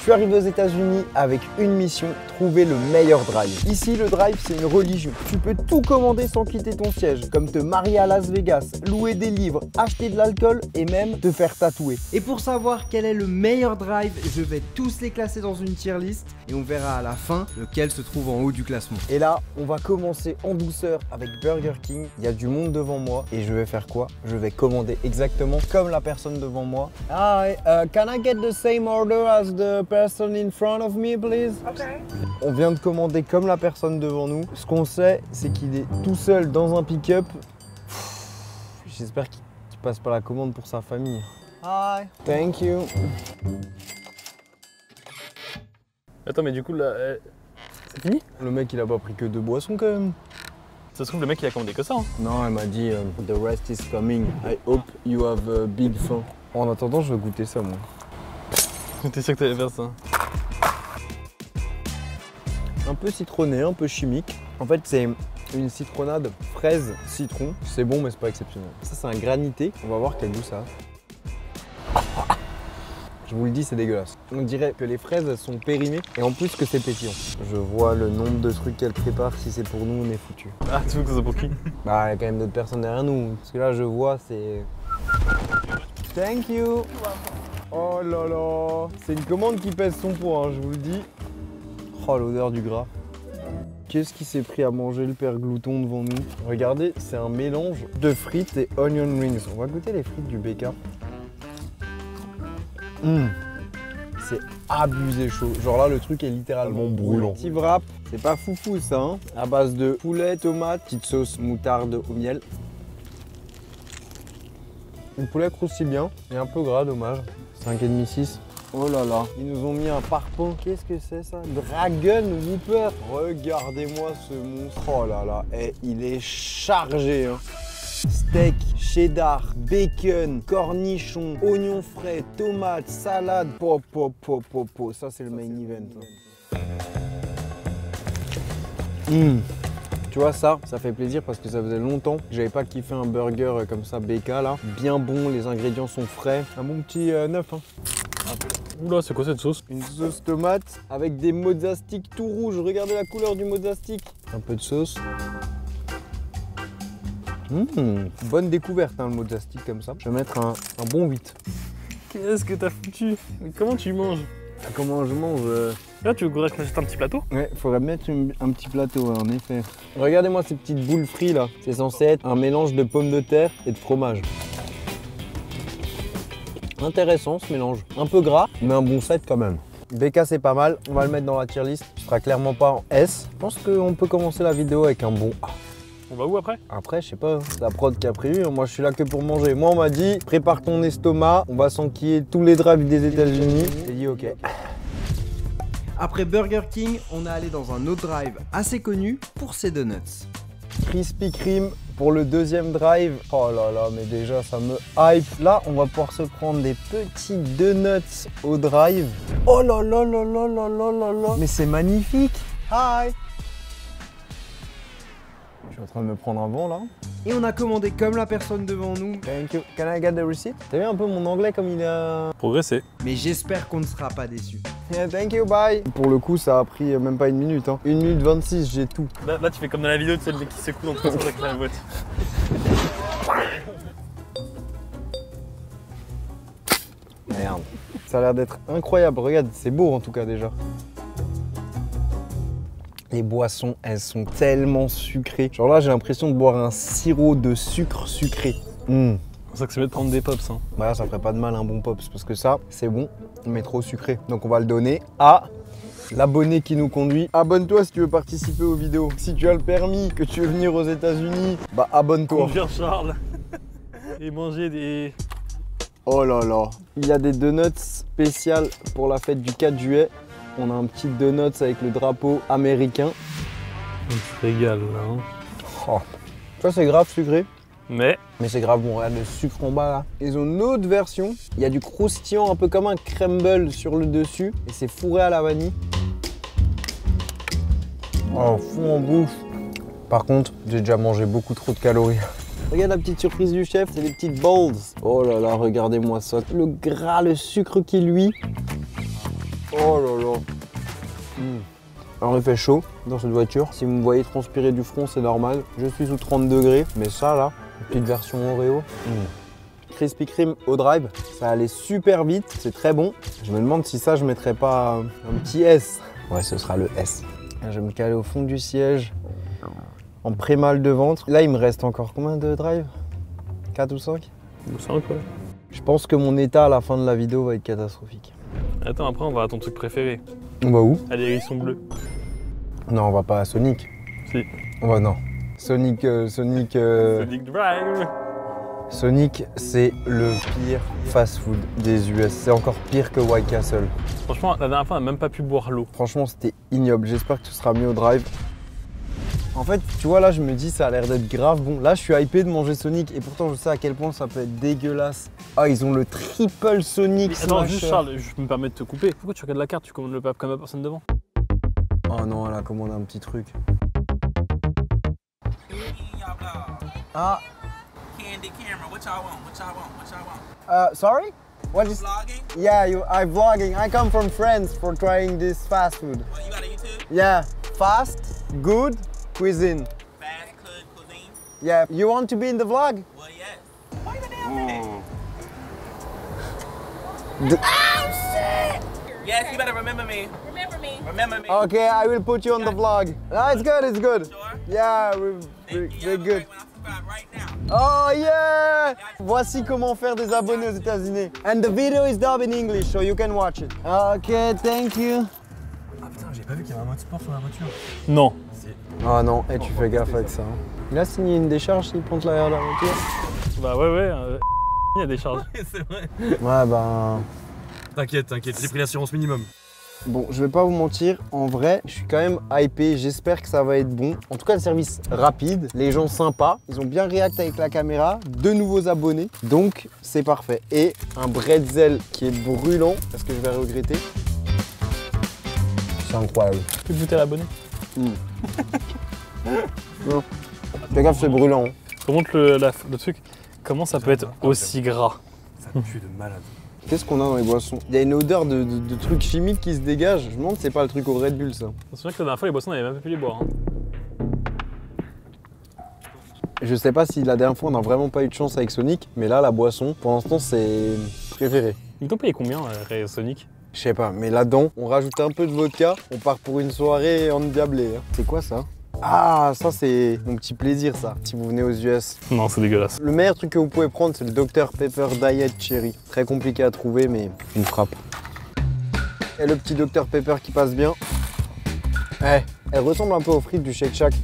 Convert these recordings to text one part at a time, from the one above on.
suis arrivé aux États-Unis avec une mission, trouver le meilleur drive. Ici, le drive, c'est une religion. Tu peux tout commander sans quitter ton siège, comme te marier à Las Vegas, louer des livres, acheter de l'alcool et même te faire tatouer. Et pour savoir quel est le meilleur drive, je vais tous les classer dans une tier list et on verra à la fin lequel se trouve en haut du classement. Et là, on va commencer en douceur avec Burger King. Il y a du monde devant moi et je vais faire quoi? Je vais commander exactement comme la personne devant moi. Hi, can I get the same order as the person in front of me, please? Okay. On vient de commander comme la personne devant nous. Ce qu'on sait, c'est qu'il est tout seul dans un pick-up. J'espère qu'il passe pas la commande pour sa famille. Hi, thank you. Attends, mais du coup, là, c'est fini? Le mec, il a pas pris que 2 boissons quand même. Ça se trouve, le mec, il a commandé que ça. Hein. Non, elle m'a dit the rest is coming. I hope you have a big fun. En attendant, je vais goûter ça, moi. T'es sûr que t'allais faire ça? Un peu citronné, un peu chimique. En fait, c'est une citronnade fraise citron. C'est bon, mais c'est pas exceptionnel. Ça, c'est un granité. On va voir quel goût ça a. Je vous le dis, c'est dégueulasse. On dirait que les fraises, elles sont périmées et en plus que c'est pétillant. Je vois le nombre de trucs qu'elle prépare. Si c'est pour nous, on est foutus. Ah, tu veux que ça soit pour qui? Bah, il y a quand même d'autres personnes derrière nous. Parce que là, je vois, c'est... Thank you. Oh là là. C'est une commande qui pèse son poids, hein, je vous le dis. Oh, l'odeur du gras. Qu'est-ce qui s'est pris à manger le père Glouton devant nous? Regardez, c'est un mélange de frites et onion rings. On va goûter les frites du BK. C'est abusé chaud. Genre là, le truc est littéralement brûlant. Petit wrap, c'est pas foufou ça, hein. À base de poulet, tomate, petite sauce moutarde au miel. Le poulet croustille bien et un peu gras, dommage. 5,5, 6. Oh là là, ils nous ont mis un parpaing. Qu'est-ce que c'est ça? Dragon Whopper. Regardez-moi ce monstre. Oh là là, et il est chargé, hein. Steak, cheddar, bacon, cornichon, oignons frais, tomates, salade. Po. Ça, c'est le main event. Tu vois ça fait plaisir parce que ça faisait longtemps que j'avais pas kiffé un burger comme ça BK là. Bien bon, les ingrédients sont frais. Un bon petit neuf, hein. Oula, c'est quoi cette sauce? Une sauce tomate avec des mozza sticks tout rouges. Regardez la couleur du mozza stick. Un peu de sauce. Bonne découverte, hein, le mozza stick comme ça. Je vais mettre un bon 8. Qu'est-ce que t'as foutu? Comment tu manges? Comment je mange Là, tu veux que je t'achète un petit plateau? Ouais, faudrait mettre un petit plateau, hein, en effet. Regardez-moi ces petites boules frites là. C'est censé être un mélange de pommes de terre et de fromage. Intéressant ce mélange. Un peu gras, mais un bon set quand même. BK, c'est pas mal. On va le mettre dans la tier list. Ce sera clairement pas en S. Je pense qu'on peut commencer la vidéo avec un bon A. On va où après? Après, je sais pas, c'est la prod qui a prévu. Moi, je suis là que pour manger. Moi, on m'a dit, prépare ton estomac. On va s'enquiller tous les drives des États-Unis. J'ai dit OK. Après Burger King, on est allé dans un autre drive assez connu pour ses donuts. Krispy Kreme pour le deuxième drive. Oh là là, mais déjà ça me hype. Là, on va pouvoir se prendre des petits donuts au drive. Oh là là là là là là là là. Mais c'est magnifique. Hi. Je suis en train de me prendre un vent là. Et on a commandé comme la personne devant nous. Thank you. Can I get the receipt? T'as vu un peu mon anglais comme il a... Progressé. Mais j'espère qu'on ne sera pas déçus. Yeah, thank you, bye. Pour le coup, ça a pris même pas 1 minute. Hein. 1 minute 26, j'ai tout. Là, tu fais comme dans la vidéo, tu sais, le mec qui secoue dans le sens avec la boîte. Merde. Ça a l'air d'être incroyable. Regarde, c'est beau en tout cas déjà. Les boissons, elles sont tellement sucrées. Genre là, j'ai l'impression de boire un sirop de sucre sucré. C'est pour ça que c'est mieux de prendre des pops. Hein. Bah là, ça ferait pas de mal un bon pops parce que ça, c'est bon, mais trop sucré. Donc on va le donner à l'abonné qui nous conduit. Abonne-toi si tu veux participer aux vidéos. Si tu as le permis, que tu veux venir aux États-Unis, bah abonne-toi. Conduire Charles et manger des... Oh là là. Il y a des donuts spéciales pour la fête du 4 juillet. On a un petit donut avec le drapeau américain. On se régale là. Hein. Oh. Ça c'est grave sucré. Mais c'est grave bon, regarde le sucre en bas là. Ils ont une autre version. Il y a du croustillant un peu comme un crumble sur le dessus. Et c'est fourré à la vanille. Oh, fou en bouffe. Par contre, j'ai déjà mangé beaucoup trop de calories. Regarde la petite surprise du chef, c'est des petites balls. Oh là là, regardez-moi ça. Le gras, le sucre qui luit. Oh là là. Alors il fait chaud dans cette voiture. Si vous me voyez transpirer du front, c'est normal. Je suis sous 30 degrés. Mais ça là, une petite version Oreo. Krispy Kreme au drive, ça allait super vite, c'est très bon. Je me demande si ça, je mettrais pas un petit S. Ouais, ce sera le S. Je vais me caler au fond du siège, en pré-mal de ventre. Là, il me reste encore combien de drive? 4 ou 5? 5, ouais. Je pense que mon état à la fin de la vidéo va être catastrophique. Attends, après, on va à ton truc préféré. On va où? À l'hérisson bleu. Non, on va pas à Sonic. Si. On va non. Sonic, Sonic Drive. Sonic, c'est le pire fast-food des US. C'est encore pire que White Castle. Franchement, la dernière fois, on n'a même pas pu boire l'eau. Franchement, c'était ignoble. J'espère que tout sera mieux au drive. En fait, tu vois, là, je me dis, ça a l'air d'être grave bon. Là, je suis hypé de manger Sonic et pourtant, je sais à quel point ça peut être dégueulasse. Ah, ils ont le triple Sonic. Mais attends, juste Charles, je me permets de te couper. Pourquoi tu regardes la carte, tu commandes le pape comme la personne devant? Oh non, elle a commandé un petit truc. Ah. Candy camera, what y'all want? What y'all want? What y'all want? Sorry? What is? Vlogging? Yeah, I'm vlogging. I come from France for trying this fast food. Well, you got a YouTube? Yeah, fast, good cuisine. Fast good cuisine? Yeah, you want to be in the vlog? Well, yes. Wait a damn minute. D- Oh, shit! Yes, you better remember me. Remember me. Remember me. Okay, I will put you on the vlog. No, it's good, it's good. Sure? Yeah, Thank you. we're good. When I subscribe right now. Oh yeah! Voici comment faire des abonnés aux États-Unis. And the video is dubbed in English, so you can watch it. Okay, thank you. Ah putain, j'ai pas vu qu'il y avait un mode sport sur la voiture. Non. Ah non, et tu fais gaffe avec ça. Il a signé une décharge s'il pointe l'arrière de la voiture. Bah ouais, il y a des charges. C'est vrai. Ouais, ben. T'inquiète, j'ai pris l'assurance minimum. Bon, je vais pas vous mentir, en vrai, je suis quand même hypé, j'espère que ça va être bon. En tout cas, le service rapide, les gens sympas, ils ont bien réacté avec la caméra, de nouveaux abonnés, donc c'est parfait. Et un bretzel qui est brûlant, parce que je vais regretter. C'est incroyable. Tu peux goûter à l'abonné? Non. Fais gaffe, c'est brûlant. Hein. Je te montre le truc. Comment ça peut être aussi gras? Ça pue de malade. Qu'est-ce qu'on a dans les boissons? Il y a une odeur de trucs chimiques qui se dégage. Je me demande si c'est pas le truc au Red Bull, ça. Je me souviens que la dernière fois, les boissons, on n'avait même pas pu les boire. Hein. Je sais pas si la dernière fois, on n'a vraiment pas eu de chance avec Sonic, mais là, la boisson, pour l'instant, c'est préféré. Ils t'ont payé combien, Sonic? Je sais pas, mais là-dedans, on rajoute un peu de vodka, on part pour une soirée endiablée. Hein. C'est quoi ça? Ah, ça c'est mon petit plaisir ça, si vous venez aux US. Non, c'est dégueulasse. Le meilleur truc que vous pouvez prendre, c'est le Dr Pepper Diet Cherry. Très compliqué à trouver, mais une frappe. Et le petit Dr Pepper qui passe bien. Eh, elle ressemble un peu aux frites du Shake Shack.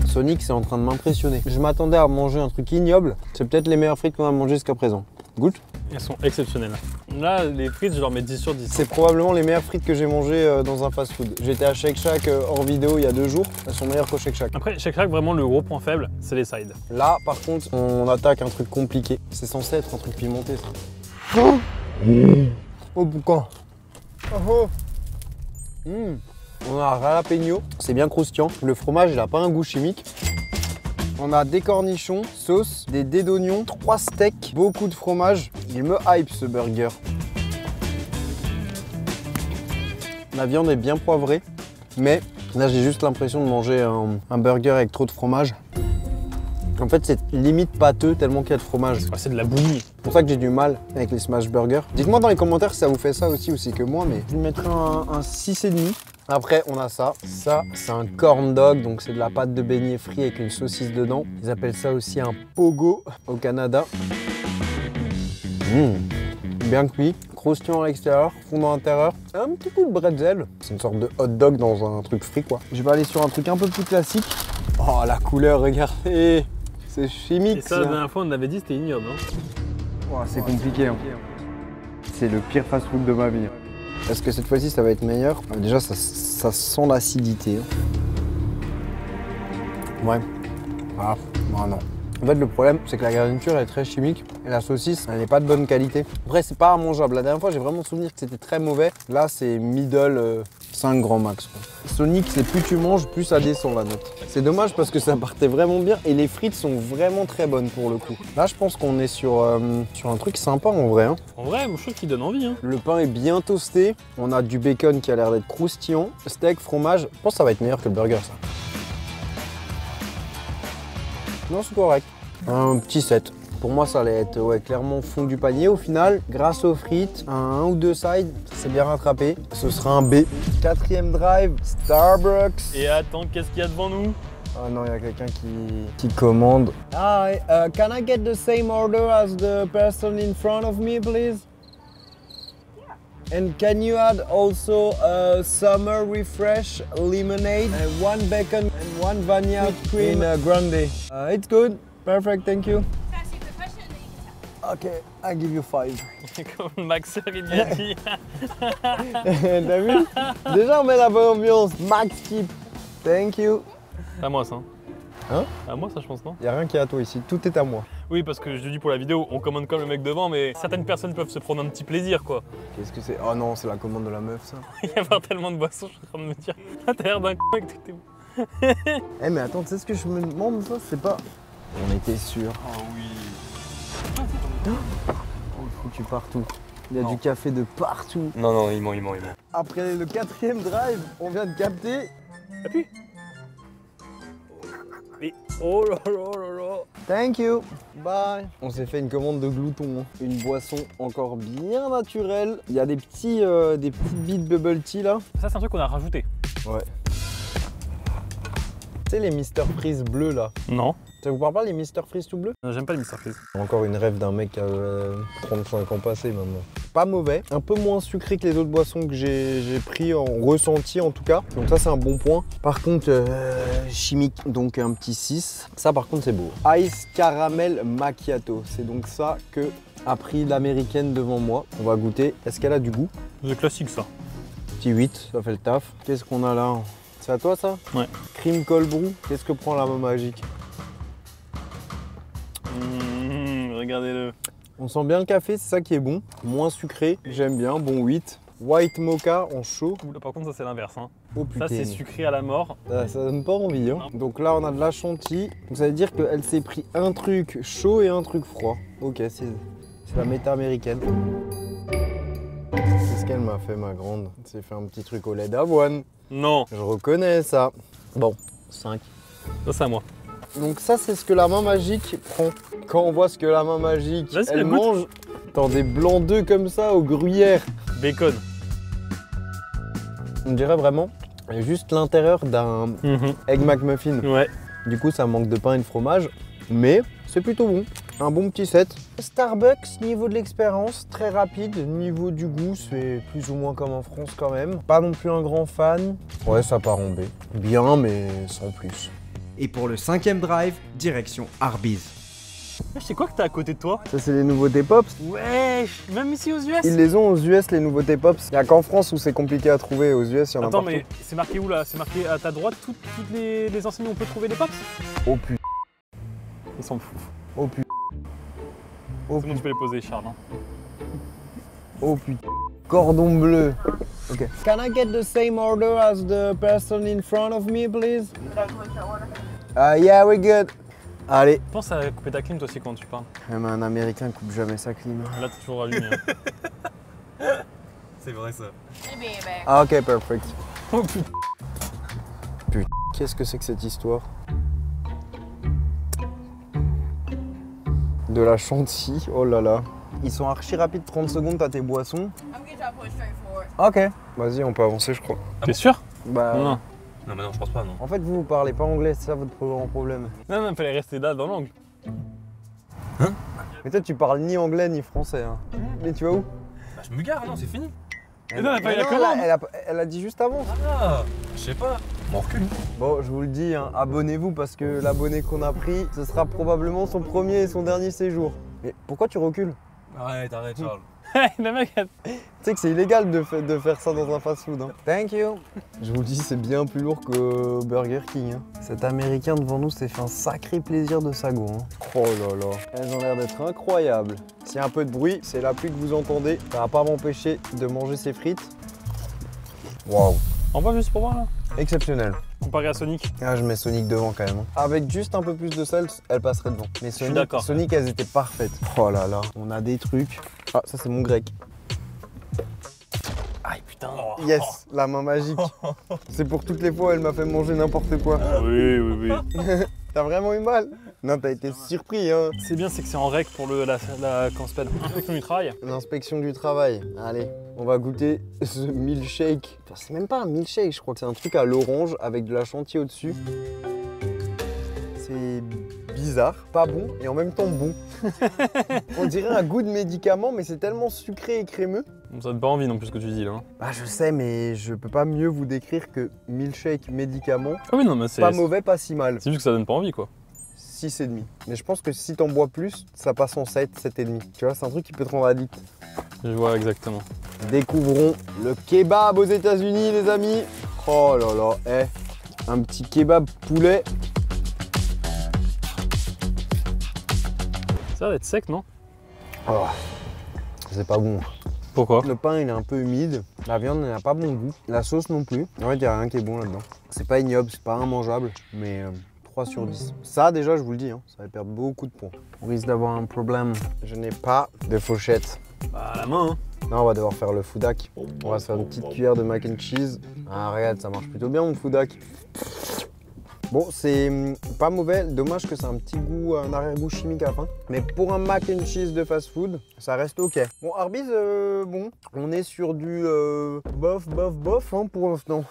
Sonic, c'est en train de m'impressionner. Je m'attendais à manger un truc ignoble. C'est peut-être les meilleures frites qu'on a mangées jusqu'à présent. Goûte. Elles sont exceptionnelles. Là, les frites, je leur mets 10 sur 10. C'est probablement les meilleures frites que j'ai mangées dans un fast-food. J'étais à Shake Shack hors vidéo il y a 2 jours. Elles sont meilleures qu'au Shake Shack. Après, Shake Shack, vraiment, le gros point faible, c'est les sides. Là, par contre, on attaque un truc compliqué. C'est censé être un truc pimenté, ça. Oh, pourquoi? Oh. On a un jalapeno. C'est bien croustillant. Le fromage, il n'a pas un goût chimique. On a des cornichons, sauce, des dés d'oignons, 3 steaks, beaucoup de fromage. Il me hype ce burger. La viande est bien poivrée, mais là j'ai juste l'impression de manger un burger avec trop de fromage. En fait c'est limite pâteux tellement qu'il y a de fromage. Ah, c'est de la bouillie. C'est pour ça que j'ai du mal avec les smash burgers. Dites-moi dans les commentaires si ça vous fait ça aussi ou si que moi, mais je lui mettrai un 6,5. Après, on a ça. Ça, c'est un corn dog, donc c'est de la pâte de beignet frit avec une saucisse dedans. Ils appellent ça aussi un pogo au Canada. Bien cuit, croustillant à l'extérieur, fondant à l'intérieur. Un petit coup de bretzel. C'est une sorte de hot dog dans un truc frit, quoi. Je vais aller sur un truc un peu plus classique. Oh, la couleur, regardez. C'est chimique. Et ça, la dernière fois, on avait dit c'était ignoble. Hein. Oh, c'est compliqué. Hein. C'est le pire fast-food de ma vie. Est-ce que cette fois-ci ça va être meilleur? Déjà ça sent l'acidité. Ouais. Ah non. En fait, le problème, c'est que la garniture est très chimique et la saucisse, elle n'est pas de bonne qualité. Après, c'est pas mangeable. La dernière fois, j'ai vraiment souvenir que c'était très mauvais. Là, c'est middle 5 grands max, quoi. Sonic, c'est plus tu manges, plus ça descend la note. C'est dommage parce que ça partait vraiment bien et les frites sont vraiment très bonnes pour le coup. Là, je pense qu'on est sur un truc sympa en vrai. Hein. En vrai, moi, je trouve qu'il donne envie. Hein. Le pain est bien toasté. On a du bacon qui a l'air d'être croustillant. Steak, fromage. Je pense que ça va être meilleur que le burger, ça. Non, c'est correct. Un petit 7. Pour moi, ça allait être clairement fond du panier. Au final, grâce aux frites, un ou deux sides, c'est bien rattrapé. Ce sera un B. 4e drive, Starbucks. Et attends, qu'est-ce qu'il y a devant nous? Ah non, il y a quelqu'un qui commande. Hi, can I get the same order as the person in front of me, please? And can you add also a summer refresh lemonade and 1 bacon and 1 vanilla cream in grande? It's good. Perfect, thank you. Okay, I give you 5. Comme Max il a dit. T'as vu? Déjà on met la bonne ambiance. Max keep. Thank you. À moi ça. Hein? À moi ça je pense non? Y a rien qui est à toi ici, tout est à moi. Oui parce que je te dis pour la vidéo, on commande comme le mec devant mais certaines personnes peuvent se prendre un petit plaisir quoi. Qu'est-ce que c'est? Oh non, c'est la commande de la meuf ça. Il y a tellement de boissons, je suis en train de me dire. Ah, t'as l'air d'un con avec tout tes... Eh mais attends, tu sais ce que je me demande ça? C'est pas... On était sûr. Oh oui. Foutu partout. Il y a du café de partout. Non, non, il ment. Après le 4e drive, on vient de capter. Appuie. Et oh là là là là. Thank you. Bye. On s'est fait une commande de glouton. Hein. Une boisson encore bien naturelle. Il y a des petites billes de bubble tea là. Ça c'est un truc qu'on a rajouté. Ouais. Tu sais les Mr Freeze bleus là? Non. Ça vous parle pas les Mr Freeze tout bleus? J'aime pas les Mr Freeze. Encore une rêve d'un mec à 35 ans passés maintenant. Pas mauvais, un peu moins sucré que les autres boissons que j'ai pris en ressenti en tout cas. Donc ça c'est un bon point. Par contre chimique, donc un petit 6. Ça par contre c'est beau. Ice caramel macchiato, c'est donc ça que a pris l'américaine devant moi. On va goûter. Est-ce qu'elle a du goût? C'est classique ça. Petit 8, ça fait le taf. Qu'est-ce qu'on a là? C'est à toi ça? Ouais. Cream cold brew, qu'est-ce que prend la main magique? Regardez-le. On sent bien le café, c'est ça qui est bon. Moins sucré, j'aime bien, bon 8. White mocha en chaud. Oula, par contre ça c'est l'inverse. Hein. Oh putain. Ça c'est sucré à la mort. Ça donne pas envie. Hein. Donc là on a de la chantilly. Donc ça veut dire qu'elle s'est pris un truc chaud et un truc froid. Ok, c'est la méta américaine. C'est ce qu'elle m'a fait ma grande. Elle s'est fait un petit truc au lait d'avoine. Non. Je reconnais ça. Bon, 5. Ça c'est à moi. Donc ça c'est ce que la main magique prend. Quand on voit ce que la main magique elle mange dans des blancs d'œufs comme ça au gruyère. Bacon. On dirait vraiment juste l'intérieur d'un Egg McMuffin. Ouais. Du coup ça manque de pain et de fromage, mais c'est plutôt bon. Un bon petit 7. Starbucks, niveau de l'expérience, très rapide. Niveau du goût, c'est plus ou moins comme en France quand même. Pas non plus un grand fan. Ouais, ça part en B. Bien, mais sans plus. Et pour le 5e drive, direction Arby's. Je sais quoi que t'as à côté de toi? Ça, c'est les nouveautés Pops. Wesh, même ici aux US. Ils les ont aux US, les nouveautés Pops. Il n'y a qu'en France où c'est compliqué à trouver. Aux US, il y en a Attends, partout. mais c'est marqué où là? C'est marqué à ta droite, toutes les enseignes où on peut trouver des pops? Oh putain. Ils s'en foutent. Oh putain. Oh C'est bon, tu peux les poser, Charles. Hein. Oh putain. Cordon bleu. Ok. Can I get the same order as the person in front of me, please? Yeah, we're good. Allez. Pense à couper ta clim toi aussi quand tu parles. Même un Américain coupe jamais sa clim. Là t'es toujours allumé. Hein. C'est vrai ça. Ah, ok, perfect. Oh putain. Putain, qu'est-ce que c'est que cette histoire? De la chantilly, oh là là. Ils sont archi rapides, 30 secondes, t'as tes boissons. Ok. Vas-y, on peut avancer, je crois. T'es sûr? Bah. Non. Non, mais non, je pense pas, non. En fait, vous parlez pas anglais, c'est ça votre grand problème. Non, il fallait rester là dans l'angle. Mais toi, tu parles ni anglais ni français. Hein. Mais tu vas où? Bah, je me gare, non, c'est fini. Mais non, elle a pas eu Mais la non, commande. elle a dit juste avant. Ah, je sais pas. On recule. Bon, je vous le dis, hein, abonnez-vous parce que l'abonné qu'on a pris, ce sera probablement son premier et son dernier séjour. Mais pourquoi tu recules? Arrête, Charles. Le mec, Tu sais que c'est illégal de faire ça dans un fast-food. Hein. Thank you. Je vous le dis, c'est bien plus lourd que Burger King. Hein. Cet Américain devant nous s'est fait un sacré plaisir de sago. Hein. Oh là là. Elles ont l'air d'être incroyables. S'il y a un peu de bruit, c'est la pluie que vous entendez. Ça va pas m'empêcher de manger ces frites. Waouh. on va juste pour voir là. Exceptionnel. Comparé à Sonic. Ah, je mets Sonic devant quand même. Avec juste un peu plus de sel, elle passerait devant. Mais suis d'accord. Sonic, elles étaient parfaites. Oh là là, on a des trucs. Ah, ça c'est mon grec. Aïe putain. Yes, la main magique. C'est pour toutes les fois où elle m'a fait manger n'importe quoi. Oui, oui, oui. T'as vraiment eu mal? Non, t'as été surpris, hein. C'est bien, c'est que c'est en règle pour la comment s'appelle, inspection du travail. L'inspection du travail. Allez, on va goûter ce milkshake. Enfin, c'est même pas un milkshake, je crois que c'est un truc à l'orange avec de la chantilly au-dessus. C'est bizarre, pas bon et en même temps bon. On dirait un goût de médicament, mais c'est tellement sucré et crémeux. Ça donne pas envie non plus ce que tu dis là. Hein. Ah, je sais, mais je peux pas mieux vous décrire que milkshake médicament. Ah oui, non, mais c'est pas mauvais, pas si mal. C'est juste que ça donne pas envie quoi. 6,5. Mais je pense que si t'en bois plus, ça passe en 7, 7,5. Tu vois, c'est un truc qui peut te rendre addict. Je vois exactement. Découvrons le kebab aux États-Unis, les amis. Oh là là, un petit kebab poulet. Ça va être sec, non? Oh, c'est pas bon. Pourquoi? Le pain, il est un peu humide. La viande, elle n'a pas bon goût. La sauce non plus. En fait, il n'y a rien qui est bon là-dedans. C'est pas ignoble, c'est pas immangeable, mais 3 sur 10. Ça, déjà, je vous le dis, hein, ça va perdre beaucoup de points. On risque d'avoir un problème. Je n'ai pas de fourchette. Bah, à la main, hein. Non, on va devoir faire le foudak. On va se faire une petite cuillère de mac and cheese. Ah, regarde, ça marche plutôt bien, mon foudak. Bon, c'est pas mauvais. Dommage que c'est un petit goût, un arrière-goût chimique à la fin. Mais pour un mac and cheese de fast-food, ça reste ok. Bon, Arby's, bon, on est sur du bof, hein, pour l'instant.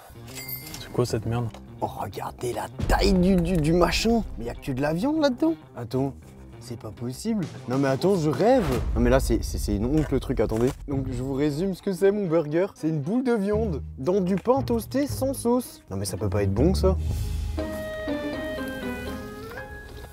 C'est quoi cette merde? Oh, regardez la taille du machin. Mais y a que de la viande là-dedans. Attends, c'est pas possible. Non mais attends, je rêve. Non mais là, c'est une honte le truc, attendez. Donc je vous résume ce que c'est mon burger. C'est une boule de viande dans du pain toasté sans sauce. Non mais ça peut pas être bon ça.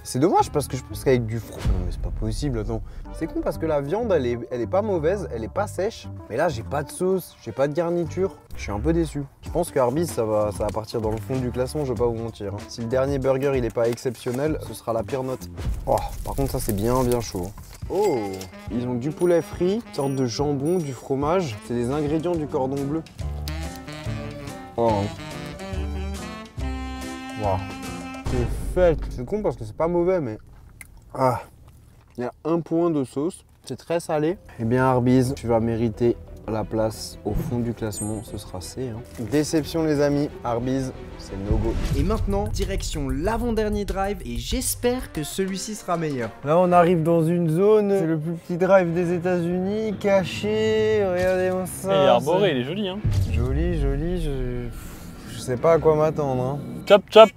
C'est dommage parce que je pense qu'avec du fromage... Non mais c'est pas possible, attends. C'est con parce que la viande, elle est pas mauvaise, elle est pas sèche. Mais là, j'ai pas de sauce, j'ai pas de garniture. Je suis un peu déçu. Je pense que Arby's, ça va partir dans le fond du classement, je vais pas vous mentir. Si le dernier burger, il est pas exceptionnel, ce sera la pire note. Oh, par contre, ça, c'est bien chaud. Oh, ils ont du poulet frit, une sorte de jambon, du fromage. C'est les ingrédients du cordon bleu. Oh. Waouh. C'est con parce que c'est pas mauvais, mais... Ah, il y a 1 point de sauce, c'est très salé. Eh bien Arby's, tu vas mériter la place au fond du classement, ce sera C. Hein. Déception les amis, Arby's, c'est no go. Et maintenant, direction l'avant-dernier drive et j'espère que celui-ci sera meilleur. Là on arrive dans une zone, c'est le plus petit drive des États-Unis, caché, regardez-moi ça. Et arboré, il est joli hein. Joli, je sais pas à quoi m'attendre. Hein. Chop chop.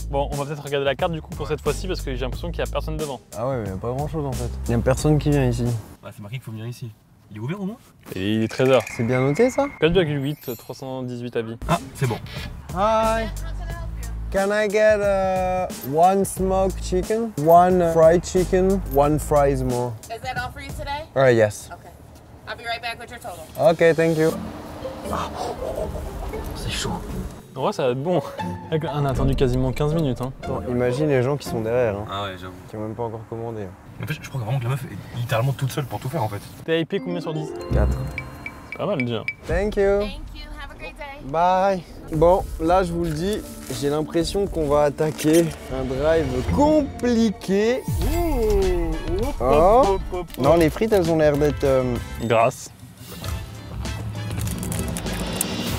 Bon, on va peut-être regarder la carte du coup pour cette fois-ci parce que j'ai l'impression qu'il n'y a personne devant. Ah ouais, mais y a pas grand chose en fait. Il y a personne qui vient ici. Ouais, c'est marqué qu'il faut venir ici. Il est ouvert au moins? Et il est 13h. C'est bien noté ça? 4,8, 318 avis. Ah, c'est bon. Hi. Can I get one smoked chicken, one fried chicken, one fries more? Is that all for you today? Yes. Okay. I'll be right back with your total. Okay, thank you. C'est chaud. En vrai, ça va être bon. On a attendu quasiment 15 minutes. Hein. Attends, imagine les gens qui sont derrière, hein, Ah ouais, j'avoue. qui ont même pas encore commandé. En fait, je crois vraiment que la meuf est littéralement toute seule pour tout faire en fait. T'es hypé combien sur 10? 4. C'est pas mal déjà. Thank you. Thank you. Have a great day. Bye. Bon, là je vous le dis, j'ai l'impression qu'on va attaquer un drive compliqué. Oh. Non, les frites, elles ont l'air d'être Grâce.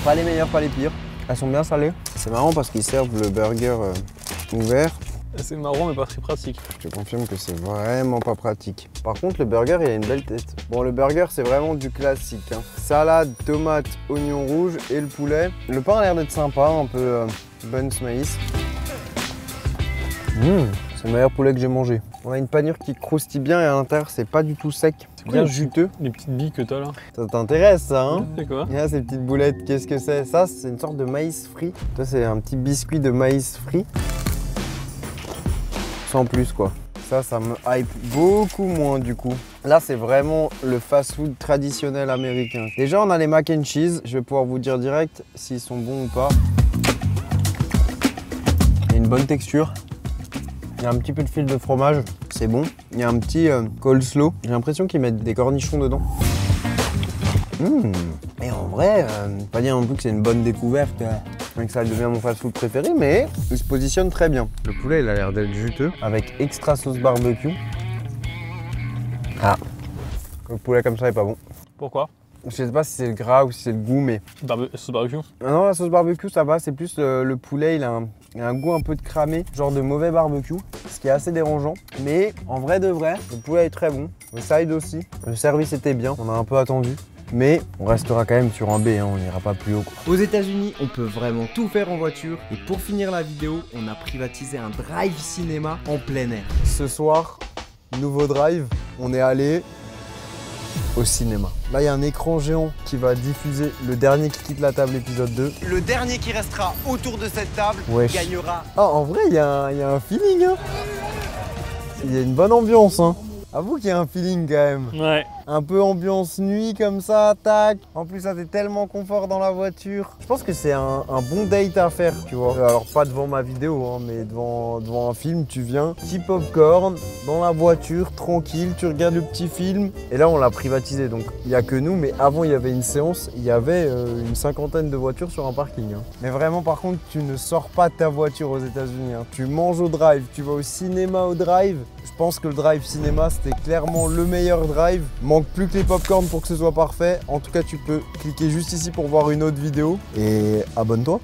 pas les meilleures, pas les pires. Elles sont bien salées. C'est marrant parce qu'ils servent le burger ouvert. C'est marrant mais pas très pratique. Je te confirme que c'est vraiment pas pratique. Par contre, le burger, il a une belle tête. Bon, le burger, c'est vraiment du classique. Hein. Salade, tomate, oignon rouge et le poulet. Le pain a l'air d'être sympa, un peu buns maïs. C'est le meilleur poulet que j'ai mangé. On a une panure qui croustille bien et à l'intérieur, c'est pas du tout sec. C'est bien juteux. Les petites billes que t'as là. Ça t'intéresse, ça, hein? C'est quoi? Et là, ces petites boulettes, qu'est-ce que c'est? Ça, c'est une sorte de maïs frit. Ça, c'est un petit biscuit de maïs frit. Sans plus, quoi. Ça me hype beaucoup moins, du coup. Là, c'est vraiment le fast-food traditionnel américain. Déjà, on a les mac and cheese. Je vais pouvoir vous dire direct s'ils sont bons ou pas. Il y a une bonne texture. Il y a un petit peu de fil de fromage. C'est bon. Il y a un petit coleslaw. J'ai l'impression qu'ils mettent des cornichons dedans. Et en vrai, pas dire non plus que c'est une bonne découverte. Que ça devient mon fast-food préféré, mais il se positionne très bien. Le poulet, il a l'air d'être juteux. Avec extra sauce barbecue. Ah, le poulet comme ça est pas bon. Pourquoi? Je sais pas si c'est le gras ou si c'est le goût, mais... Sauce barbecue? Ah non, la sauce barbecue, ça va. C'est plus le poulet, il a un goût un peu de cramé, genre de mauvais barbecue, ce qui est assez dérangeant. Mais en vrai de vrai, le poulet est très bon. Le side aussi. Le service était bien, on a un peu attendu. Mais on restera quand même sur un B, hein, on n'ira pas plus haut, quoi. Aux États-Unis, on peut vraiment tout faire en voiture. Et pour finir la vidéo, on a privatisé un drive cinéma en plein air. Ce soir, nouveau drive, on est allé au cinéma. Là, il y a un écran géant qui va diffuser le dernier qui quitte la table épisode 2. Le dernier qui restera autour de cette table gagnera. Ah, en vrai, il y a un feeling, hein. Il y a une bonne ambiance, hein. Avoue qu'il y a un feeling quand même. Ouais. Un peu ambiance nuit comme ça, tac. En plus, ça fait tellement confort dans la voiture. Je pense que c'est un bon date à faire, tu vois. Alors pas devant ma vidéo, hein, mais devant un film, tu viens, petit popcorn, dans la voiture, tranquille, tu regardes le petit film. Et là, on l'a privatisé, donc il n'y a que nous. Mais avant, il y avait une séance, il y avait une 50aine de voitures sur un parking. Hein. Mais vraiment, par contre, tu ne sors pas de ta voiture aux États-Unis. Hein. Tu manges au drive, tu vas au cinéma au drive. Je pense que le drive cinéma, c'était clairement le meilleur drive. Manque plus que les popcorn pour que ce soit parfait. En tout cas, tu peux cliquer juste ici pour voir une autre vidéo et abonne-toi.